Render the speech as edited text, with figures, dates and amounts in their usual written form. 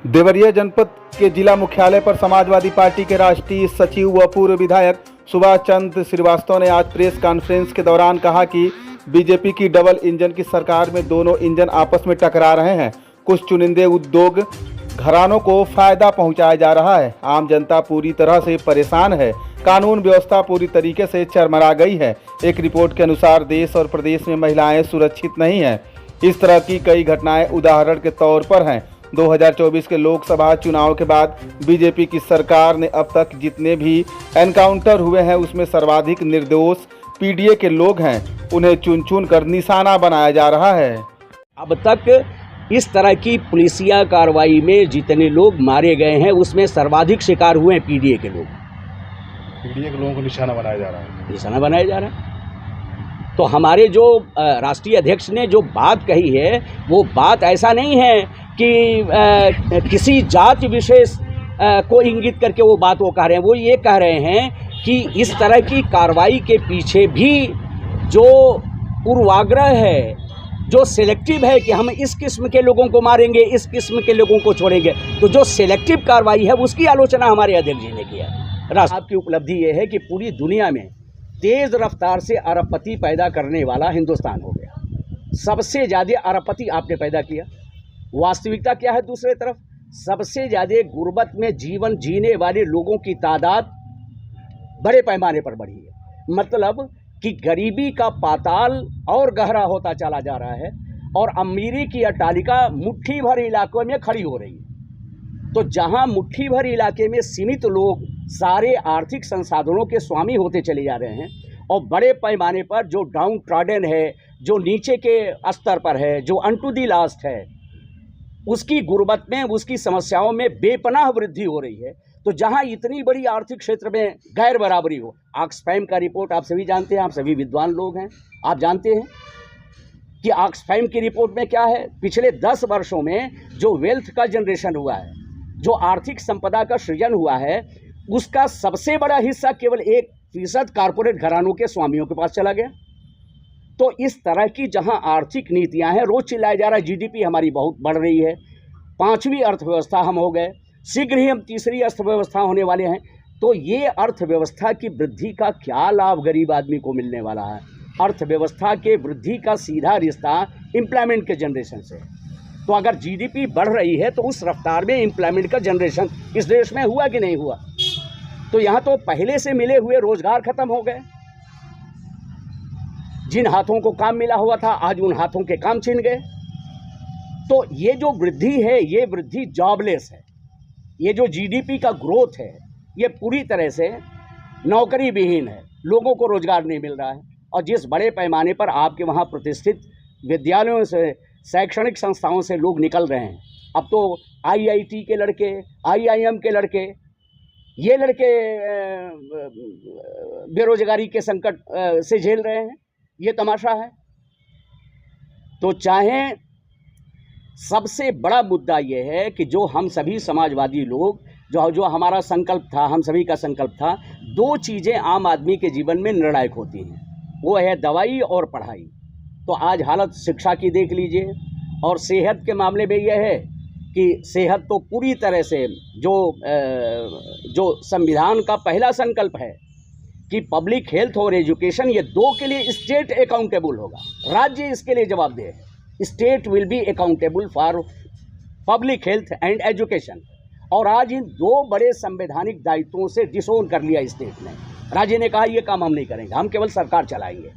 देवरिया जनपद के जिला मुख्यालय पर समाजवादी पार्टी के राष्ट्रीय सचिव व पूर्व विधायक सुभाष चंद्र श्रीवास्तव ने आज प्रेस कॉन्फ्रेंस के दौरान कहा कि बीजेपी की डबल इंजन की सरकार में दोनों इंजन आपस में टकरा रहे हैं। कुछ चुनिंदे उद्योग घरानों को फायदा पहुंचाया जा रहा है। आम जनता पूरी तरह से परेशान है। कानून व्यवस्था पूरी तरीके से चरमरा गई है। एक रिपोर्ट के अनुसार देश और प्रदेश में महिलाएं सुरक्षित नहीं हैं। इस तरह की कई घटनाएं उदाहरण के तौर पर हैं। 2024 के लोकसभा चुनाव के बाद बीजेपी की सरकार ने अब तक जितने भी एनकाउंटर हुए हैं उसमें सर्वाधिक निर्दोष पीडीए के लोग हैं। उन्हें चुन चुन कर निशाना बनाया जा रहा है। अब तक इस तरह की पुलिसिया कार्रवाई में जितने लोग मारे गए हैं उसमें सर्वाधिक शिकार हुए हैं पीडीए के लोग। पीडीए के लोगों को निशाना बनाया जा रहा है। निशाना बनाया जा रहा है। तो हमारे जो राष्ट्रीय अध्यक्ष ने जो बात कही है वो बात ऐसा नहीं है कि किसी जाति विशेष को इंगित करके वो बात वो कह रहे हैं। वो ये कह रहे हैं कि इस तरह की कार्रवाई के पीछे भी जो पूर्वाग्रह है, जो सिलेक्टिव है कि हम इस किस्म के लोगों को मारेंगे, इस किस्म के लोगों को छोड़ेंगे, तो जो सिलेक्टिव कार्रवाई है उसकी आलोचना हमारे अध्यक्ष जी ने किया। राष्ट्र की उपलब्धि ये है कि पूरी दुनिया में तेज़ रफ्तार से अरबपति पैदा करने वाला हिंदुस्तान हो गया। सबसे ज़्यादा अरबपति आपने पैदा किया। वास्तविकता क्या है? दूसरे तरफ सबसे ज़्यादा गुर्बत में जीवन जीने वाले लोगों की तादाद बड़े पैमाने पर बढ़ी है। मतलब कि गरीबी का पाताल और गहरा होता चला जा रहा है और अमीरी की अट्टालिका मुट्ठी भर इलाकों में खड़ी हो रही है। तो जहां मुट्ठी भर इलाके में सीमित लोग सारे आर्थिक संसाधनों के स्वामी होते चले जा रहे हैं और बड़े पैमाने पर जो डाउन ट्रॉडन है, जो नीचे के स्तर पर है, जो अनटू दी लास्ट है, उसकी गुर्बत में, उसकी समस्याओं में बेपनाह वृद्धि हो रही है। तो जहां इतनी बड़ी आर्थिक क्षेत्र में गैर बराबरी हो, ऑक्सफैम का रिपोर्ट आप सभी जानते हैं, आप सभी विद्वान लोग हैं, आप जानते हैं कि ऑक्सफैम की रिपोर्ट में क्या है। पिछले 10 वर्षों में जो वेल्थ का जनरेशन हुआ है, जो आर्थिक संपदा का सृजन हुआ है, उसका सबसे बड़ा हिस्सा केवल 1% कारपोरेट घरानों के स्वामियों के पास चला गया। तो इस तरह की जहां आर्थिक नीतियां हैं, रोज चिल्लाया जा रहा है जीडीपी हमारी बहुत बढ़ रही है, 5वीं अर्थव्यवस्था हम हो गए, शीघ्र ही हम 3री अर्थव्यवस्था होने वाले हैं। तो ये अर्थव्यवस्था की वृद्धि का क्या लाभ गरीब आदमी को मिलने वाला है? अर्थव्यवस्था के वृद्धि का सीधा रिश्ता एम्प्लॉयमेंट के जनरेशन से। तो अगर जीडीपी बढ़ रही है तो उस रफ्तार में एम्प्लॉयमेंट का जनरेशन इस देश में हुआ कि नहीं हुआ? तो यहाँ तो पहले से मिले हुए रोजगार खत्म हो गए। जिन हाथों को काम मिला हुआ था आज उन हाथों के काम छिन गए। तो ये जो वृद्धि है, ये वृद्धि जॉबलेस है। ये जो जीडीपी का ग्रोथ है ये पूरी तरह से नौकरी विहीन है। लोगों को रोजगार नहीं मिल रहा है और जिस बड़े पैमाने पर आपके वहाँ प्रतिष्ठित विद्यालयों से, शैक्षणिक संस्थाओं से लोग निकल रहे हैं, अब तो आईआईटी के लड़के, आईआईएम के लड़के, ये लड़के बेरोजगारी के संकट से झेल रहे हैं। ये तमाशा है। तो चाहे सबसे बड़ा मुद्दा ये है कि जो हम सभी समाजवादी लोग, जो हमारा संकल्प था, हम सभी का संकल्प था, 2 चीज़ें आम आदमी के जीवन में निर्णायक होती हैं, वो है दवाई और पढ़ाई। तो आज हालत शिक्षा की देख लीजिए। और सेहत के मामले में यह है कि सेहत तो पूरी तरह से जो संविधान का पहला संकल्प है कि पब्लिक हेल्थ और एजुकेशन, ये 2 के लिए स्टेट अकाउंटेबल होगा, राज्य इसके लिए जवाबदेह है। State will be accountable for public health and education. और आज इन 2 बड़े संवैधानिक दायित्वों से डिसोन कर लिया स्टेट ने। राज्य ने कहा ये काम हम नहीं करेंगे, हम केवल सरकार चलाएंगे।